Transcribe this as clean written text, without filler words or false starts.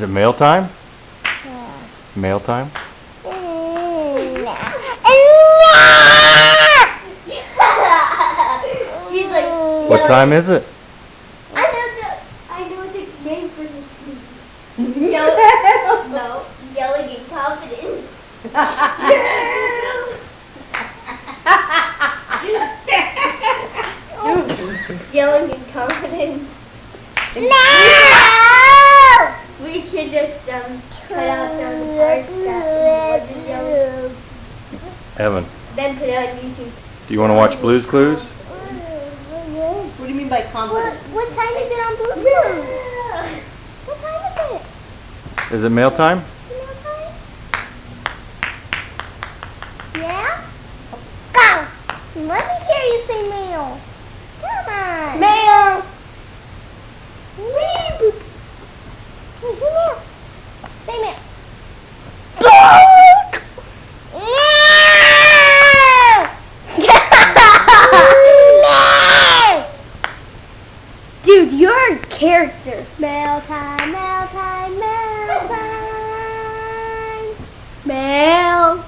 it mail time? Yeah. Mail time? He's like, What time is it? I know the name for this sleep. Yelling in confidence. Yelling in confidence. No! We could just cut out the parts that wasn't yelling. Evan, Then put it on YouTube. do you want to watch Blue's Clues? What do you mean by confidence? What time is it on Blue Clues? What time is it? Is it mail time? Yeah? Go! Let me hear you say mail. Come on. Mail. Mail. Say mail. Dude, you're a character. Mail time, mail time, mail time. Mail.